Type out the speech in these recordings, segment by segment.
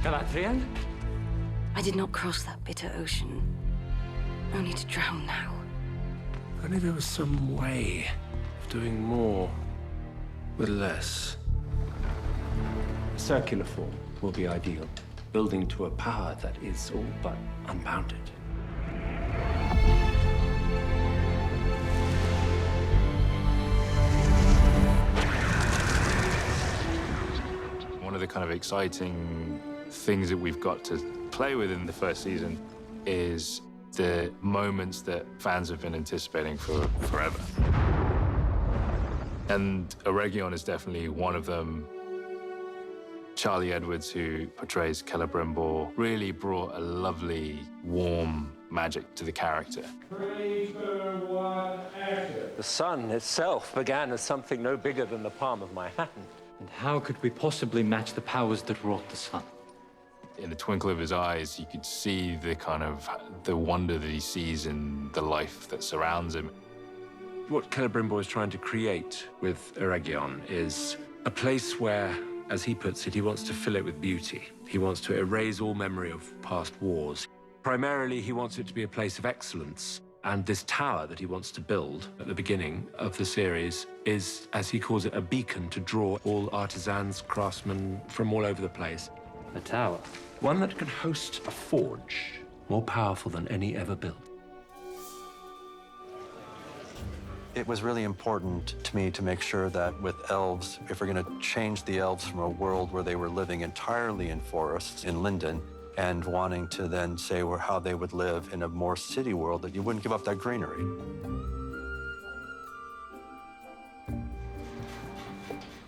Galadriel? I did not cross that bitter ocean, only to drown now. If only there was some way of doing more with less. Circular form will be ideal, building to a power that is all but unbounded. One of the kind of exciting things that we've got to play with in the first season is the moments that fans have been anticipating for forever. And Eregion is definitely one of them. Charlie Edwards, who portrays Celebrimbor, really brought a lovely, warm magic to the character. The sun itself began as something no bigger than the palm of my hand. And how could we possibly match the powers that wrought the sun? In the twinkle of his eyes, you could see the wonder that he sees in the life that surrounds him. What Celebrimbor is trying to create with Eregion is a place where, as he puts it, he wants to fill it with beauty. He wants to erase all memory of past wars. Primarily, he wants it to be a place of excellence. And this tower that he wants to build at the beginning of the series is, as he calls it, a beacon to draw all artisans, craftsmen from all over the place. A tower. One that can host a forge more powerful than any ever built. It was really important to me to make sure that with elves, if we're going to change the elves from a world where they were living entirely in forests in Lindon and wanting to then say how they would live in a more city world, that you wouldn't give up that greenery.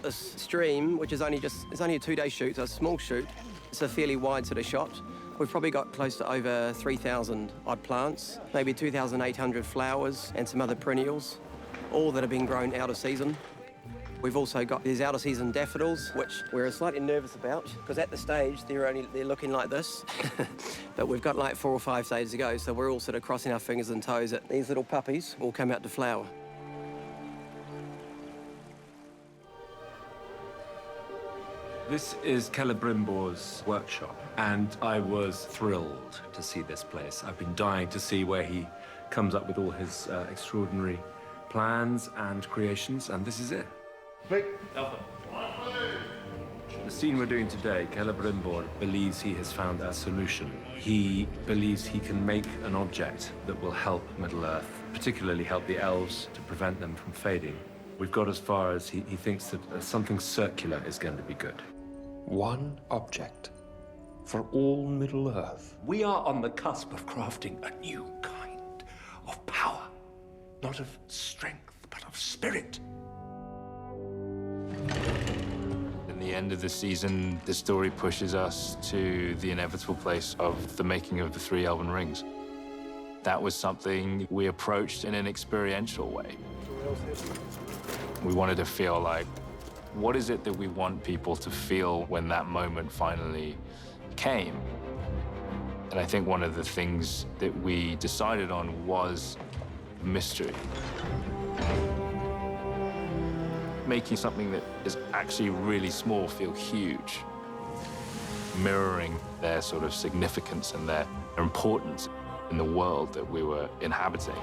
This stream, which is only a 2-day shoot, so a small shoot, it's a fairly wide sort of shot. We've probably got close to over 3,000 odd plants, maybe 2,800 flowers and some other perennials, all that have been grown out of season. We've also got these out of season daffodils, which we're slightly nervous about, because at the stage they're looking like this. But we've got like 4 or 5 days to go, so we're all sort of crossing our fingers and toes that these little puppies will come out to flower. This is Celebrimbor's workshop, and I was thrilled to see this place. I've been dying to see where he comes up with all his extraordinary plans and creations, and this is it. Alpha. The scene we're doing today, Celebrimbor believes he has found a solution. He believes he can make an object that will help Middle-earth, particularly help the elves to prevent them from fading. We've got as far as he thinks that something circular is going to be good. One object for all Middle-earth. We are on the cusp of crafting a new kind of power. Not of strength, but of spirit. In the end of the season, the story pushes us to the inevitable place of the making of the 3 Elven Rings. That was something we approached in an experiential way. We wanted to feel like, what is it that we want people to feel when that moment finally came? And I think one of the things that we decided on was mystery. Making something that is actually really small feel huge. Mirroring their sort of significance and their importance in the world that we were inhabiting.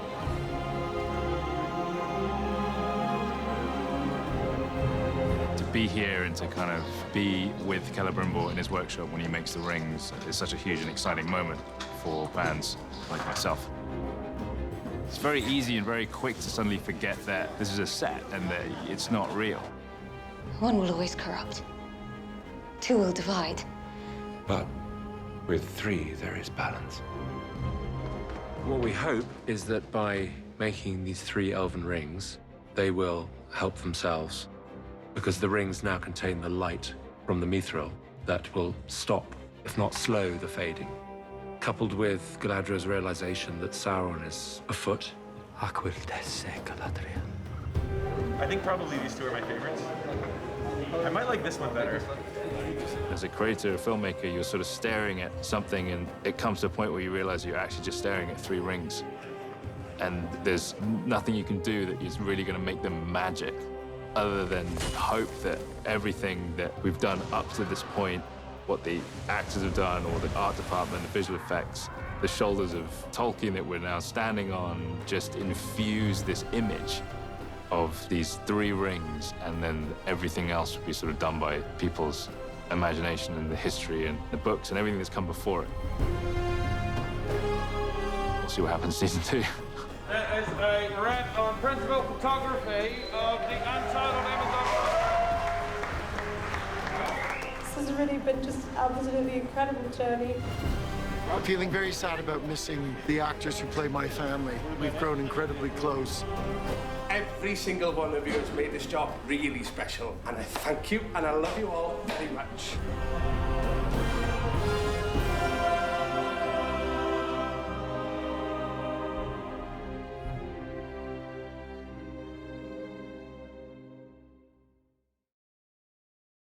To be here and to kind of be with Celebrimbor in his workshop when he makes the rings is such a huge and exciting moment for fans like myself. It's very easy and very quick to suddenly forget that this is a set and that it's not real. One will always corrupt. 2 will divide. But with 3, there is balance. What we hope is that by making these 3 elven rings, they will help themselves, because the rings now contain the light from the mithril that will stop, if not slow, the fading. Coupled with Galadriel's realization that Sauron is afoot. I think probably these 2 are my favorites. I might like this one better. As a creator, a filmmaker, you're sort of staring at something and it comes to a point where you realize you're actually just staring at 3 rings. And there's nothing you can do that is really going to make them magic, other than hope that everything that we've done up to this point what the actors have done, or the art department, the visual effects, the shoulders of Tolkien that we're now standing on just infuse this image of these 3 rings, and then everything else would be sort of done by people's imagination and the history and the books and everything that's come before it. We'll see what happens in season 2. That is a wrap on principal photography of the Untitled Amazon. This has really been just absolutely incredible journey. I'm feeling very sad about missing the actors who play my family. We've grown incredibly close. Every single one of you has made this job really special, and I thank you and I love you all very much.